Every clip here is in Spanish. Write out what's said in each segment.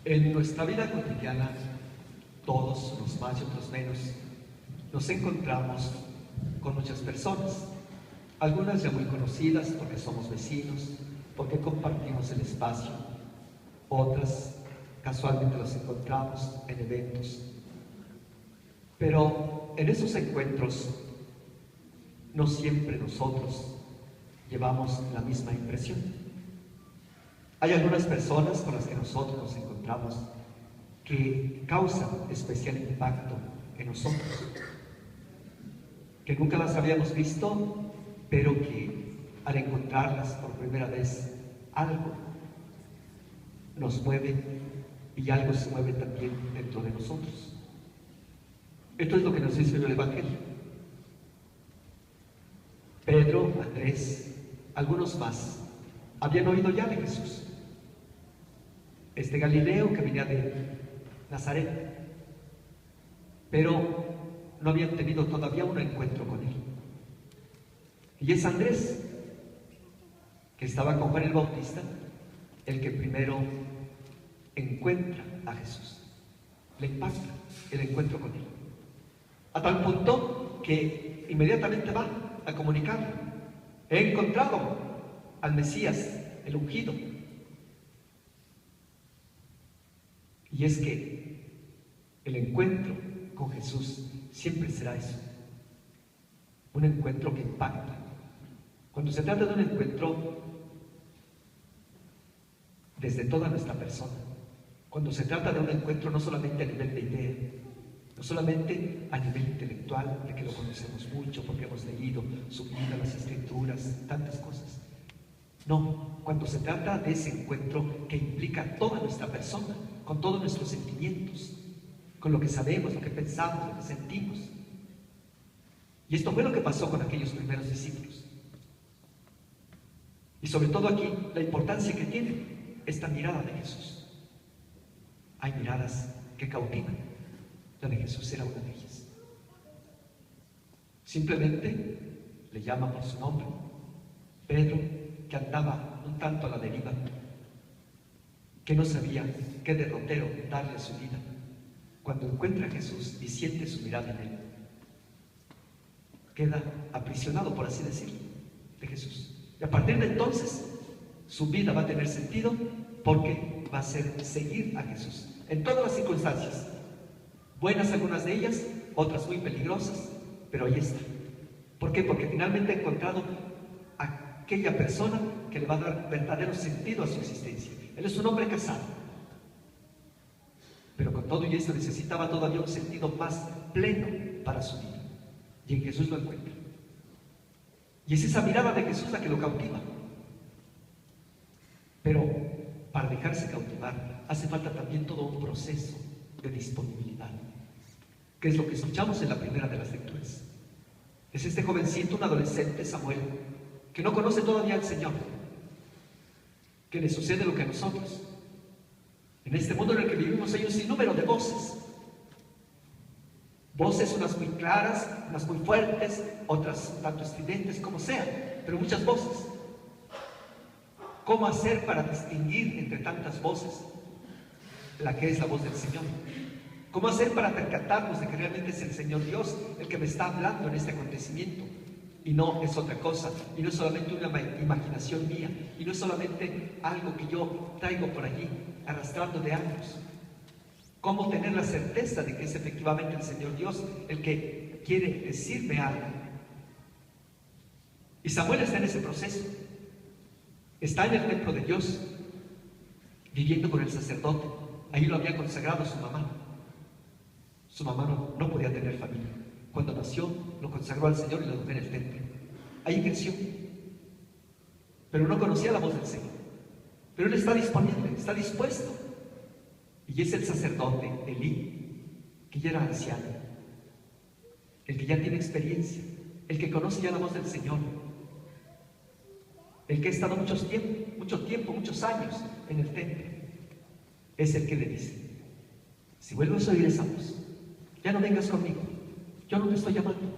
En nuestra vida cotidiana, todos, unos más y otros menos, nos encontramos con muchas personas, algunas ya muy conocidas porque somos vecinos, porque compartimos el espacio, otras casualmente los encontramos en eventos. Pero en esos encuentros, no siempre nosotros llevamos la misma impresión. Hay algunas personas con las que nosotros nos encontramos que causan especial impacto en nosotros, que nunca las habíamos visto, pero que al encontrarlas por primera vez, algo nos mueve y algo se mueve también dentro de nosotros. Esto es lo que nos dice el Evangelio. Pedro, Andrés, algunos más, habían oído ya de Jesús, este Galileo que venía de Nazaret, pero no habían tenido todavía un encuentro con él. Y es Andrés, que estaba con Juan el Bautista, el que primero encuentra a Jesús, le impacta el encuentro con él, a tal punto que inmediatamente va a comunicarle: he encontrado al Mesías, el ungido. Y es que el encuentro con Jesús siempre será eso, un encuentro que impacta. Cuando se trata de un encuentro desde toda nuestra persona, cuando se trata de un encuentro no solamente a nivel de idea, no solamente a nivel intelectual, de que lo conocemos mucho porque hemos leído su vida, las escrituras, tantas cosas. No, cuando se trata de ese encuentro que implica toda nuestra persona, con todos nuestros sentimientos, con lo que sabemos, lo que pensamos, lo que sentimos. Y esto fue lo que pasó con aquellos primeros discípulos. Y sobre todo aquí, la importancia que tiene esta mirada de Jesús. Hay miradas que cautivan. La de Jesús era una de ellas. Simplemente le llama por su nombre. Pedro, que andaba un tanto a la deriva, que no sabía qué derrotero darle a su vida, cuando encuentra a Jesús y siente su mirada en él, queda aprisionado, por así decirlo, de Jesús. Y a partir de entonces, su vida va a tener sentido, porque va a ser seguir a Jesús en todas las circunstancias, buenas algunas de ellas, otras muy peligrosas, pero ahí está. ¿Por qué? Porque finalmente ha encontrado a aquella persona que le va a dar verdadero sentido a su existencia. Él es un hombre casado, pero con todo y esto necesitaba todavía un sentido más pleno para su vida, y en Jesús lo encuentra. Y es esa mirada de Jesús la que lo cautiva. Pero para dejarse cautivar hace falta también todo un proceso de disponibilidad, que es lo que escuchamos en la primera de las lecturas. Es este jovencito, un adolescente, Samuel, que no conoce todavía al Señor, que le sucede lo que a nosotros. En este mundo en el que vivimos hay un sinnúmero de voces. Voces, unas muy claras, unas muy fuertes, otras tanto estridentes, como sea, pero muchas voces. ¿Cómo hacer para distinguir entre tantas voces la que es la voz del Señor? ¿Cómo hacer para percatarnos de que realmente es el Señor Dios el que me está hablando en este acontecimiento? Y no es otra cosa, y no es solamente una imaginación mía, y no es solamente algo que yo traigo por allí, arrastrando de años. ¿Cómo tener la certeza de que es efectivamente el Señor Dios el que quiere decirme algo? Y Samuel está en ese proceso. Está en el templo de Dios, viviendo con el sacerdote. Ahí lo había consagrado su mamá. Su mamá no podía tener familia. Cuando nació, lo consagró al Señor y lo dejó en el templo. Ahí creció. Pero no conocía la voz del Señor. Pero él está disponible, está dispuesto. Y es el sacerdote, Elí, que ya era anciano, el que ya tiene experiencia, el que conoce ya la voz del Señor, el que ha estado mucho tiempo, muchos años en el templo. Es el que le dice: si vuelves a oír esa voz, ya no vengas conmigo, yo no te estoy llamando,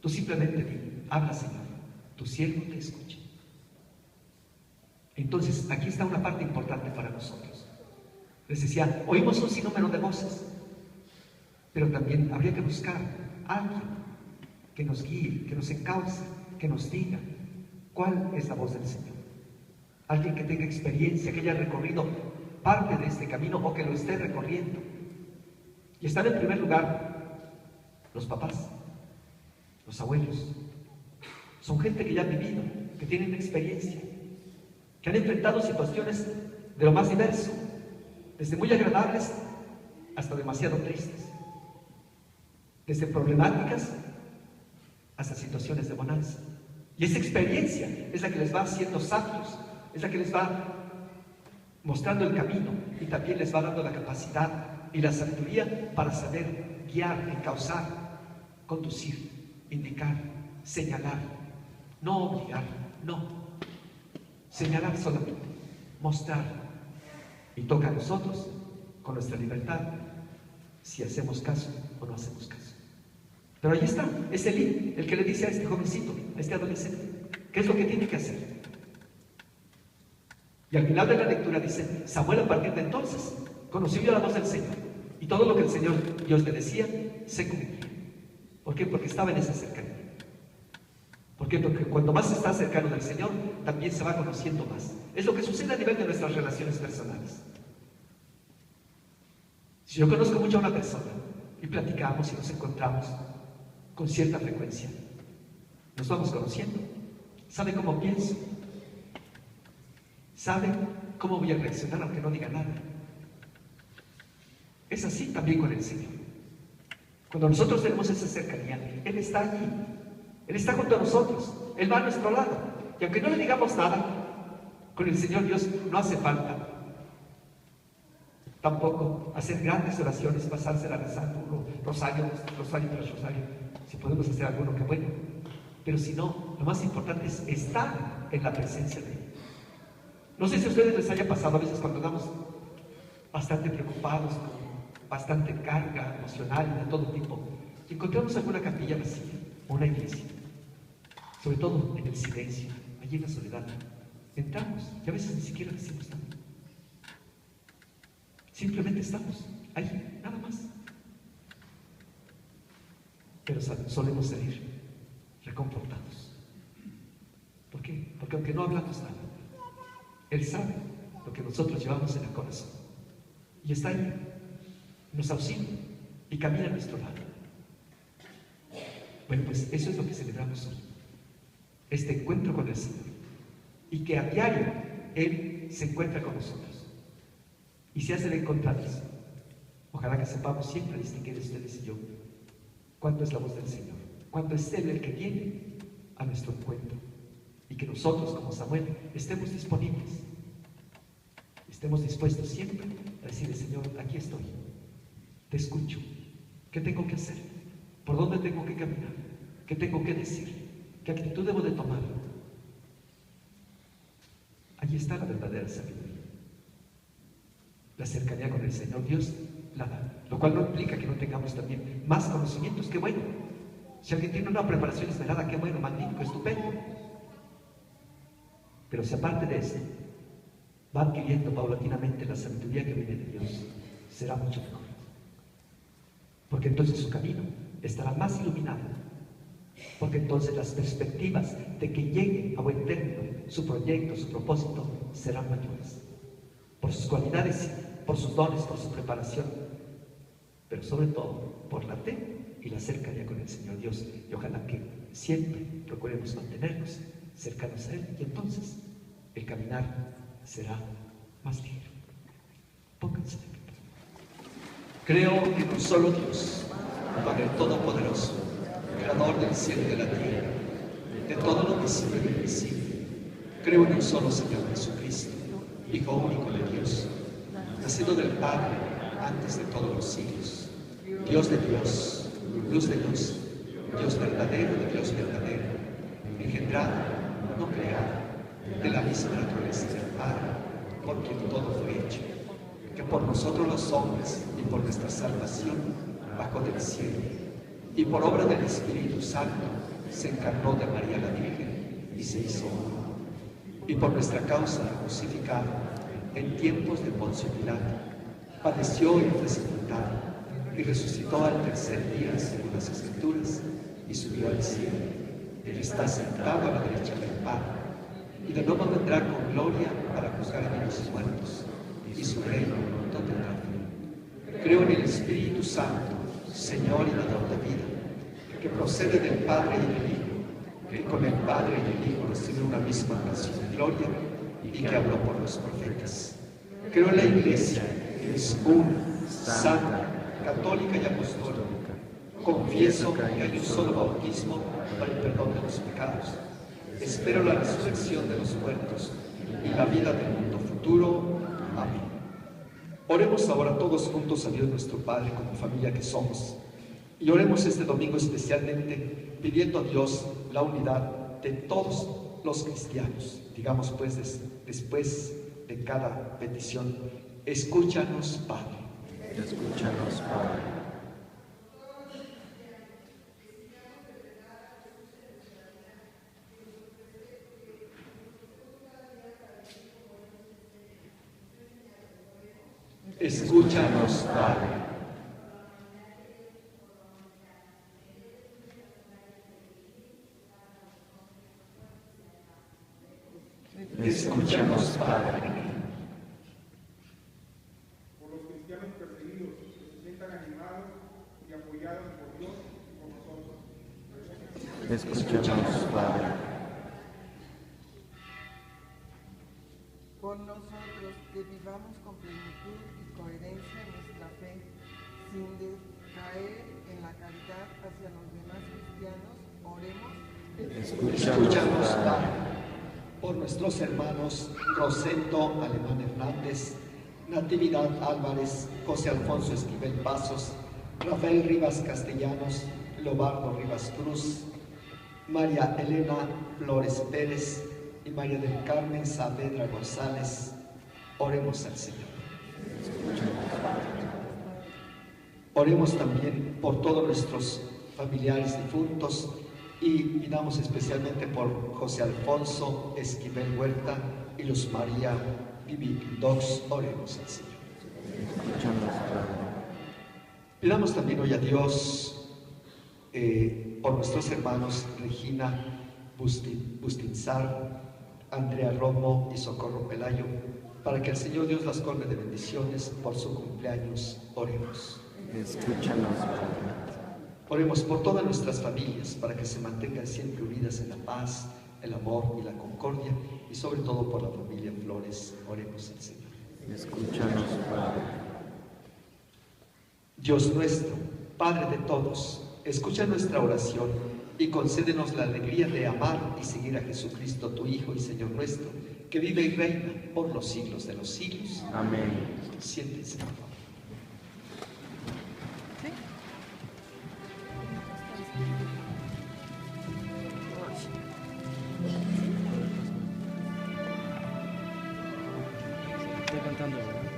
tú simplemente di, habla, Señor, tu siervo te escucha. Entonces, aquí está una parte importante para nosotros. Les decía, oímos un sinnúmero de voces, pero también habría que buscar a alguien que nos guíe, que nos encauce, que nos diga cuál es la voz del Señor. Alguien que tenga experiencia, que haya recorrido parte de este camino o que lo esté recorriendo. Y están en primer lugar los papás, los abuelos. Son gente que ya ha vivido, que tienen experiencia, que han enfrentado situaciones de lo más diverso, desde muy agradables hasta demasiado tristes, desde problemáticas hasta situaciones de bonanza. Y esa experiencia es la que les va haciendo sabios, es la que les va mostrando el camino y también les va dando la capacidad y la sabiduría para saber guiar, encauzar, conducir, indicar, señalar, no obligar, no. Señalar solamente, mostrar. Y toca a nosotros, con nuestra libertad, si hacemos caso o no hacemos caso. Pero ahí está, es Elí, el que le dice a este jovencito, a este adolescente, ¿qué es lo que tiene que hacer? Y al final de la lectura dice, Samuel a partir de entonces conoció ya la voz del Señor. Y todo lo que el Señor Dios le decía, se cumplía. ¿Por qué? Porque estaba en esa cercanía. ¿Por qué? Porque cuando más se está cercano del Señor, también se va conociendo más. Es lo que sucede a nivel de nuestras relaciones personales. Si yo conozco mucho a una persona y platicamos y nos encontramos con cierta frecuencia, nos vamos conociendo. ¿Sabe cómo pienso? ¿Sabe cómo voy a reaccionar aunque no diga nada? Es así también con el Señor. Cuando nosotros tenemos esa cercanía, Él está allí. Él está junto a nosotros, Él va a nuestro lado. Y aunque no le digamos nada, con el Señor Dios no hace falta tampoco hacer grandes oraciones, pasársela rezando uno, rosario tras rosario. Si podemos hacer alguno, qué bueno. Pero si no, lo más importante es estar en la presencia de Él. No sé si a ustedes les haya pasado a veces cuando andamos bastante preocupados, con bastante carga emocional y de todo tipo, y encontramos alguna capilla vacía, una iglesia, sobre todo en el silencio, allí en la soledad. Entramos y a veces ni siquiera decimos nada. Simplemente estamos ahí, nada más. Pero solemos salir reconfortados. ¿Por qué? Porque aunque no hablamos nada, Él sabe lo que nosotros llevamos en el corazón. Y está ahí, nos auxilia y camina a nuestro lado. Bueno, pues eso es lo que celebramos hoy. Este encuentro con el Señor. Y que a diario Él se encuentra con nosotros. Y se hace el encontrarnos. Ojalá que sepamos siempre distinguir ustedes y yo cuándo es la voz del Señor, cuándo es Él el que viene a nuestro encuentro. Y que nosotros, como Samuel, estemos disponibles. Estemos dispuestos siempre a decirle, Señor, aquí estoy. Te escucho. ¿Qué tengo que hacer? ¿Por dónde tengo que caminar? ¿Qué tengo que decir? ¿Qué actitud debo de tomar? Allí está la verdadera sabiduría. La cercanía con el Señor Dios la da, lo cual no implica que no tengamos también más conocimientos. ¡Qué bueno! Si alguien tiene una preparación esmerada, qué bueno, magnífico, estupendo. Pero si aparte de esto va adquiriendo paulatinamente la sabiduría que viene de Dios, será mucho mejor. Porque entonces su camino estará más iluminado. Porque entonces las perspectivas de que llegue a buen término su proyecto, su propósito, serán mayores. Por sus cualidades, por sus dones, por su preparación, pero sobre todo por la fe y la cercanía con el Señor Dios. Y ojalá que siempre procuremos mantenernos cercanos a Él, y entonces el caminar será más ligero. Pónganse de pie. Creo en un solo Dios, Padre Todopoderoso, Creador del cielo y de la tierra, de todo lo visible y invisible. Creo en un solo Señor Jesucristo, Hijo único de Dios, nacido del Padre antes de todos los siglos, Dios de Dios, luz de luz, Dios verdadero de Dios verdadero, engendrado, no creado, de la misma naturaleza del Padre, por quien todo fue hecho, que por nosotros los hombres y por nuestra salvación bajó del cielo, y por obra del Espíritu Santo se encarnó de María la Virgen y se hizo hombre, y por nuestra causa crucificado en tiempos de Poncio Pilato, padeció y fue sepultado, y resucitó al tercer día según las Escrituras, y subió al cielo. Él está sentado a la derecha del Padre, y de nuevo vendrá con gloria para juzgar a vivos y muertos, y su reino no tendrá fin. Creo en el Espíritu Santo, Señor y dador de vida, que procede del Padre y del Hijo, que con el Padre y el Hijo recibe una misma nación de gloria, y que habló por los profetas. Creo en la Iglesia, que es una, santa, católica y apostólica. Confieso que hay un solo bautismo para el perdón de los pecados. Espero la resurrección de los muertos y la vida del mundo futuro. Amén. Oremos ahora todos juntos a Dios nuestro Padre como familia que somos. Y oremos este domingo especialmente pidiendo a Dios la unidad de todos los cristianos. Digamos pues después de cada petición: escúchanos, Padre. Escúchanos, Padre. Escúchanos, Padre. Escúchanos, Padre. Por los cristianos perseguidos, que se sientan animados y apoyados por Dios y por nosotros. Escúchanos, Padre. Por nosotros, que vivamos con plenitud y coherencia nuestra fe, sin decaer en la caridad hacia los demás cristianos, oremos. Escúchanos, Padre. Por nuestros hermanos Rosendo Alemán Hernández, Natividad Álvarez, José Alfonso Esquivel Pasos, Rafael Rivas Castellanos, Lobardo Rivas Cruz, María Elena Flores Pérez y María del Carmen Saavedra González, oremos al Señor. Oremos también por todos nuestros familiares difuntos y pidamos especialmente por José Alfonso Esquivel Huerta y Luz María Vivi Dox, oremos al Señor. Pidamos también hoy a Dios por nuestros hermanos Regina Bustinzar, Andrea Romo y Socorro Pelayo, para que el Señor Dios las colme de bendiciones por su cumpleaños. Oremos. Escúchanos, Padre. Oremos por todas nuestras familias, para que se mantengan siempre unidas en la paz, el amor y la concordia, y sobre todo por la familia Flores. Oremos al Señor. Escúchanos, Padre. Dios nuestro, Padre de todos, escucha nuestra oración y concédenos la alegría de amar y seguir a Jesucristo, tu Hijo y Señor nuestro, que vive y reina por los siglos de los siglos. Amén. Siéntense, por favor. Estoy cantando, ¿verdad?